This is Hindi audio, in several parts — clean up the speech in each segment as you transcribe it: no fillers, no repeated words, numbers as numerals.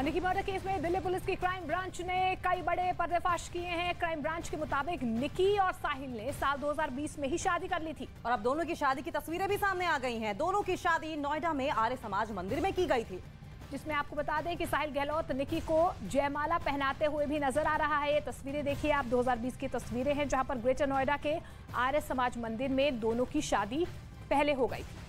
और निकी मर्डर केस में दिल्ली पुलिस की क्राइम ब्रांच ने कई बड़े पर्दाफाश किए हैं। क्राइम ब्रांच के मुताबिक निकी और साहिल ने साल 2020 में ही शादी कर ली थी और अब दोनों की शादी की तस्वीरें भी सामने आ गई हैं। दोनों की शादी नोएडा में आर्य समाज मंदिर में की गई थी, जिसमें आपको बता दें कि साहिल गहलोत निकी को जयमाला पहनाते हुए भी नजर आ रहा है। ये तस्वीरें देखिए आप, 2020 की तस्वीरें हैं जहां पर ग्रेटर नोएडा के आर्य समाज मंदिर में दोनों की शादी पहले हो गई थी।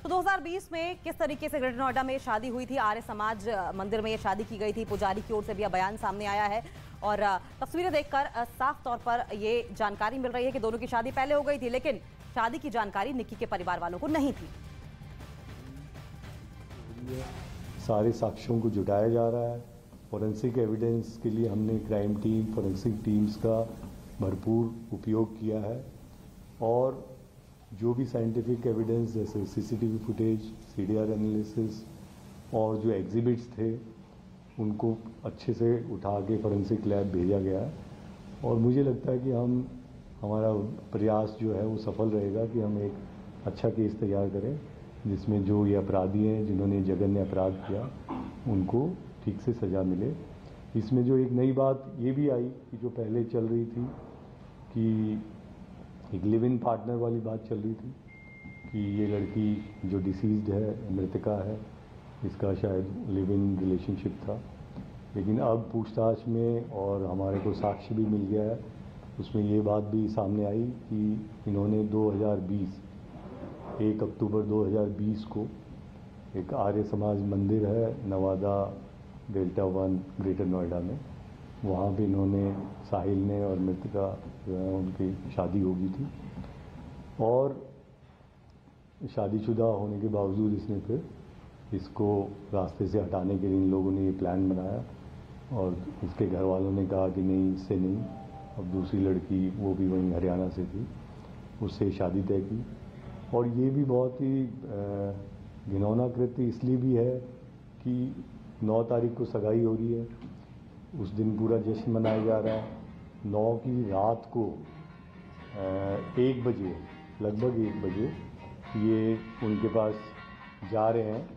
तो 2020 में किस तरीके से ग्रेटर नोएडा में शादी हुई थी, आर्य समाज मंदिर में ये शादी की गई थी। पुजारी की ओर से भी बयान सामने आया है और तस्वीरें देखकर साफ तौर पर ये जानकारी मिल रही है कि दोनों की शादी पहले हो गई थी, लेकिन शादी की जानकारी निकी के परिवार वालों को नहीं थी। सारे साक्ष्यों को जुटाया जा रहा है। फॉरेंसिक एविडेंस के लिए हमने क्राइम टीम, फॉरेंसिक टीम्स का भरपूर उपयोग किया है और जो भी साइंटिफिक एविडेंस जैसे सीसीटीवी फुटेज, सीडीआर एनालिसिस और जो एग्जिबिट्स थे उनको अच्छे से उठा के फॉरेंसिक लैब भेजा गया है और मुझे लगता है कि हमारा प्रयास जो है वो सफल रहेगा कि हम एक अच्छा केस तैयार करें जिसमें जो ये अपराधी हैं जिन्होंने जघन्य अपराध किया उनको ठीक से सज़ा मिले। इसमें जो एक नई बात ये भी आई कि जो पहले चल रही थी कि एक लिव इन पार्टनर वाली बात चल रही थी कि ये लड़की जो डिसीज्ड है, मृतका है, इसका शायद लिव इन रिलेशनशिप था, लेकिन अब पूछताछ में और हमारे को साक्ष्य भी मिल गया है, उसमें ये बात भी सामने आई कि इन्होंने 1 अक्टूबर 2020 को एक आर्य समाज मंदिर है नवादा डेल्टा 1 ग्रेटर नोएडा में, वहाँ भी इन्होंने, साहिल ने और मृतका जो है उनकी शादी हो गई थी और शादीशुदा होने के बावजूद इसने फिर इसको रास्ते से हटाने के लिए इन लोगों ने ये प्लान बनाया और इसके घर वालों ने कहा कि नहीं, इससे नहीं। अब दूसरी लड़की वो भी वहीं हरियाणा से थी, उससे शादी तय की और ये भी बहुत ही घिनौना कृत्य इसलिए भी है कि 9 तारीख को सगाई हो रही है, उस दिन पूरा जश्न मनाया जा रहा है। 9 की रात को 1 बजे, लगभग 1 बजे ये उनके पास जा रहे हैं,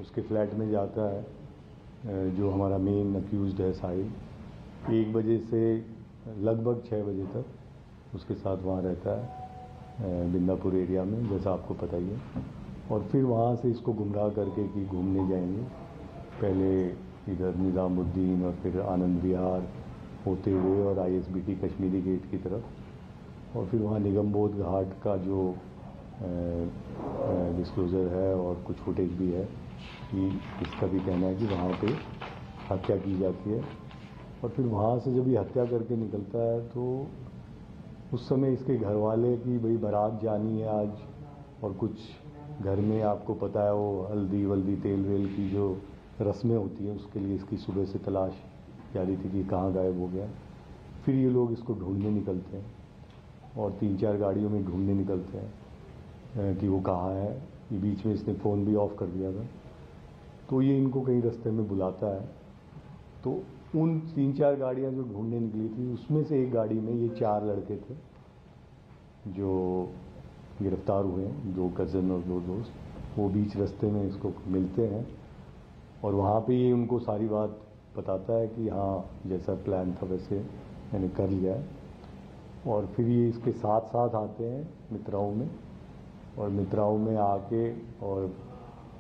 उसके फ्लैट में जाता है जो हमारा मेन अक्यूज्ड है साहिल। 1 बजे से लगभग 6 बजे तक उसके साथ वहाँ रहता है बिंदापुर एरिया में, जैसा आपको पता ही है, और फिर वहाँ से इसको गुमराह करके कि घूमने जाएंगे, पहले इधर निज़ामुद्दीन और फिर आनंद विहार होते हुए और ISBT कश्मीरी गेट की तरफ, और फिर वहाँ निगमबोध घाट का जो डिस्क्लोज़र है और कुछ फुटेज भी है कि इसका भी कहना है कि वहाँ पे हत्या की जाती है। और फिर वहाँ से जब ये हत्या करके निकलता है तो उस समय इसके घर वाले की भाई बारात जानी है आज, और कुछ घर में आपको पता है वो हल्दी वल्दी तेल वेल की जो रस्में होती हैं, उसके लिए इसकी सुबह से तलाश जारी थी कि कहाँ गायब हो गया। फिर ये लोग इसको ढूंढने निकलते हैं और 3-4 गाड़ियों में ढूंढने निकलते हैं कि वो कहाँ है। ये बीच में इसने फ़ोन भी ऑफ कर दिया था, तो ये इनको कहीं रास्ते में बुलाता है। तो उन 3-4 गाड़ियाँ जो ढूंढने निकली थी उसमें से एक गाड़ी में ये 4 लड़के थे जो गिरफ्तार हुए हैं, 2 कज़न और 2 दोस्त। वो बीच रास्ते में इसको मिलते हैं और वहाँ पे ये उनको सारी बात बताता है कि हाँ, जैसा प्लान था वैसे मैंने कर लिया है। और फिर ये इसके साथ साथ आते हैं मित्राओं में, और मित्राओं में आके और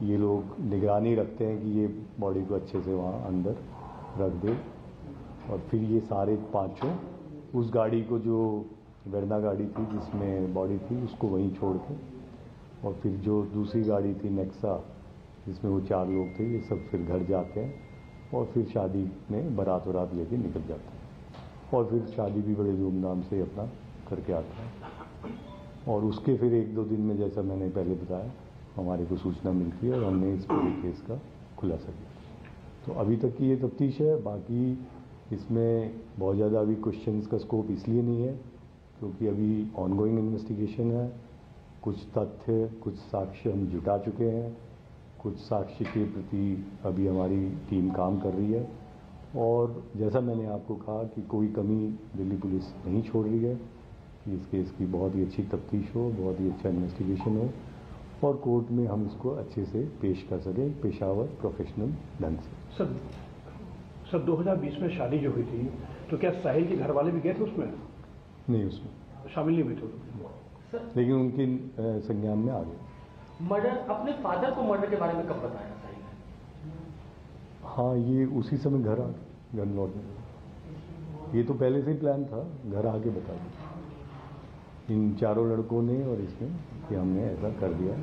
ये लोग निगरानी रखते हैं कि ये बॉडी को अच्छे से वहाँ अंदर रख दे। और फिर ये सारे 5 उस गाड़ी को, जो वेरना गाड़ी थी जिसमें बॉडी थी, उसको वहीं छोड़ के, और फिर जो दूसरी गाड़ी थी नेक्सा जिसमें वो 4 लोग थे, ये सब फिर घर जाते हैं और फिर शादी में बारात वरात लेके निकल जाते हैं और फिर शादी भी बड़े धूमधाम से अपना करके आता है। और उसके फिर 1-2 दिन में, जैसा मैंने पहले बताया, हमारे को सूचना मिलती है और हमने इस पूरे केस का खुलासा किया। तो अभी तक की ये तफ्तीश है। बाकी इसमें बहुत ज़्यादा अभी क्वेश्चंस का स्कोप इसलिए नहीं है क्योंकि अभी ऑनगोइंग इन्वेस्टिगेशन है। कुछ तथ्य, कुछ साक्ष्य हम जुटा चुके हैं, कुछ साक्ष्य के प्रति अभी हमारी टीम काम कर रही है और जैसा मैंने आपको कहा कि कोई कमी दिल्ली पुलिस नहीं छोड़ रही है कि इस केस की बहुत ही अच्छी तफ्तीश हो, बहुत ही अच्छा इन्वेस्टिगेशन हो और कोर्ट में हम इसको अच्छे से पेश कर सकें पेशावर प्रोफेशनल ढंग से। सर 2020 में शादी जो हुई थी तो क्या साहिल के घर वाले भी गए थे उसमें? नहीं, उसमें शामिल नहीं हुए थे, लेकिन उनकी संज्ञान में आ गए। मर्डर अपने फादर को मर्डर के बारे में कब बताया साहिल ने? हाँ, ये उसी समय घर लौटने, ये तो पहले से ही प्लान था, घर आके बता दिया इन चारों लड़कों ने और इसने कि हमने ऐसा कर दिया,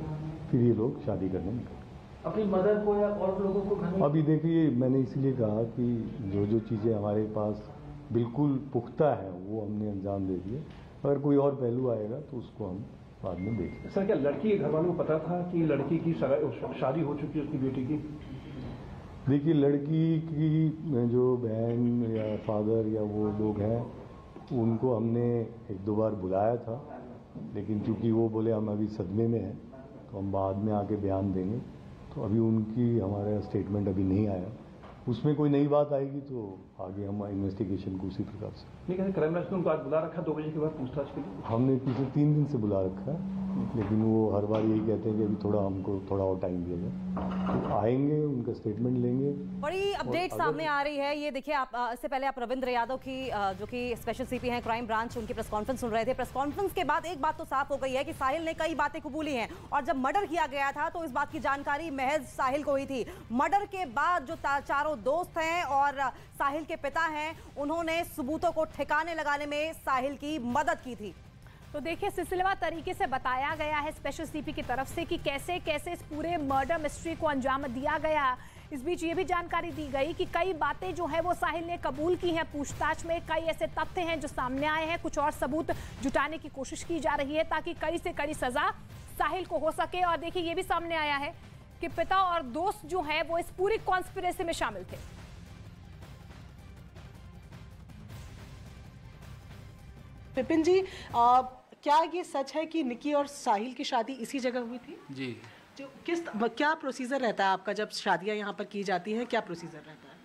फिर ये लोग शादी करने निकले। अपनी मदर को या और लोगों को घर में? अभी देखिए, मैंने इसलिए कहा कि जो चीज़ें हमारे पास बिल्कुल पुख्ता है वो हमने अंजाम दे दिए, अगर कोई और पहलू आएगा तो उसको हम बाद में देखेंगे। सर क्या लड़की के घर वालों को पता था कि लड़की की शादी हो चुकी है उसकी बेटी की? देखिए, लड़की की जो बहन या फादर या वो लोग हैं उनको हमने 1-2 बार बुलाया था, लेकिन चूंकि वो बोले हम अभी सदमे में हैं तो हम बाद में आके बयान देंगे, तो अभी उनकी हमारा स्टेटमेंट अभी नहीं आया। उसमें कोई नई बात आएगी तो आगे हम इन्वेस्टिगेशन को उसी प्रकार से। नहीं कहते क्राइम ब्रांच ने उनको आज बुला रखा 2 बजे के बाद पूछताछ के लिए? हमने पिछले 3 दिन से बुला रखा है, लेकिन वो हर बार यही कहते हैं कि अभी हमको थोड़ा और टाइम दिया जाए, तो आएंगे, उनका स्टेटमेंट लेंगे। बड़ी अपडेट सामने आ रही है। ये देखिए, आप इससे पहले आप रविंद्र यादव की जो कि स्पेशल सीपी हैं क्राइम ब्रांच, उनकी प्रेस कॉन्फ्रेंस सुन रहे थे। प्रेस कॉन्फ्रेंस के बाद एक बात तो साफ हो गई है कि साहिल ने कई बातें कबूली हैं, और जब मर्डर किया गया था तो इस बात की जानकारी महज साहिल को ही थी। मर्डर के बाद जो चारों दोस्त हैं और साहिल के पिता हैं, उन्होंने सबूतों को ठिकाने लगाने में साहिल की मदद की थी। तो देखिए, सिलसिलेवार तरीके से बताया गया है स्पेशल सीपी की तरफ से कि कैसे कैसे इस पूरे मर्डर मिस्ट्री को अंजाम दिया गया। इस बीच ये भी जानकारी दी गई कि कई बातें जो है वो साहिल ने कबूल की हैं। पूछताछ में कई ऐसे तथ्य हैं जो सामने आए हैं, कुछ और सबूत जुटाने की कोशिश की जा रही है ताकि कड़ी से कड़ी सजा साहिल को हो सके। और देखिए, ये भी सामने आया है कि पिता और दोस्त जो है वो इस पूरी कॉन्स्पिरेसी में शामिल थे। विपिन जी, क्या ये सच है कि निकी और साहिल की शादी इसी जगह हुई थी? जी। जो क्या प्रोसीजर रहता है आपका जब शादियां यहाँ पर की जाती हैं, क्या प्रोसीजर रहता है?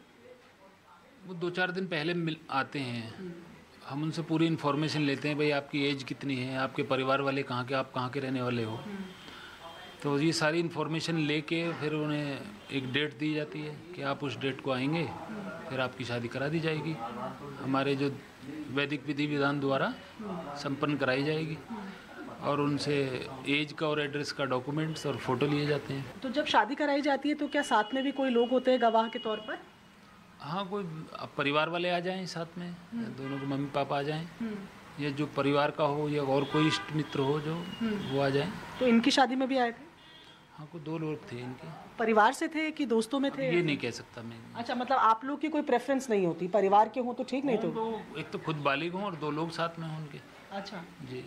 वो 2-4 दिन पहले आते हैं, हम उनसे पूरी इन्फॉर्मेशन लेते हैं, भाई आपकी एज कितनी है, आपके परिवार वाले कहाँ के, आप कहाँ के रहने वाले हो। तो ये सारी इन्फॉर्मेशन लेके फिर उन्हें एक डेट दी जाती है कि आप उस डेट को आएंगे, फिर आपकी शादी करा दी जाएगी, हमारे जो वैदिक विधि विधान द्वारा संपन्न कराई जाएगी, और उनसे एज का और एड्रेस का डॉक्यूमेंट्स और फोटो लिए जाते हैं। तो जब शादी कराई जाती है तो क्या साथ में भी कोई लोग होते हैं गवाह के तौर पर? हाँ, कोई परिवार वाले आ जाएं साथ में, दोनों के मम्मी पापा आ जाएं, या जो परिवार का हो या और कोई इष्ट मित्र हो जो वो आ जाएं। तो इनकी शादी में भी आए थे? हाँ, कोई 2 लोग थे इनके। परिवार से थे कि दोस्तों में थे? ये नहीं कह सकता मैं। अच्छा, मतलब आप लोग की कोई प्रेफरेंस नहीं होती, परिवार के हों तो ठीक, नहीं तो एक तो खुद बालिग हों और 2 लोग साथ में हों उनके। अच्छा जी,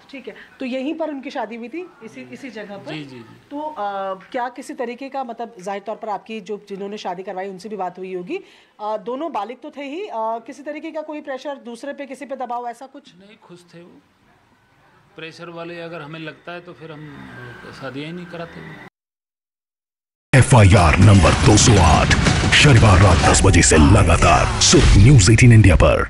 ठीक है। तो यहीं पर उनकी शादी हुई थी, इसी जगह पर? जी जी जी। तो क्या किसी तरीके का, मतलब जाहिर तौर पर आपकी जिन्होंने शादी करवाई उनसे भी बात हुई होगी, दोनों बालिग तो थे ही, किसी तरीके का कोई प्रेशर दूसरे पे, किसी पे दबाव, ऐसा कुछ? नहीं, खुश थे वो। प्रेशर वाले अगर हमें लगता है तो फिर हम शादियाँ ही नहीं कराते। FIR नंबर 208 शनिवार रात 10 बजे से लगातार सिर्फ News 18 इंडिया पर।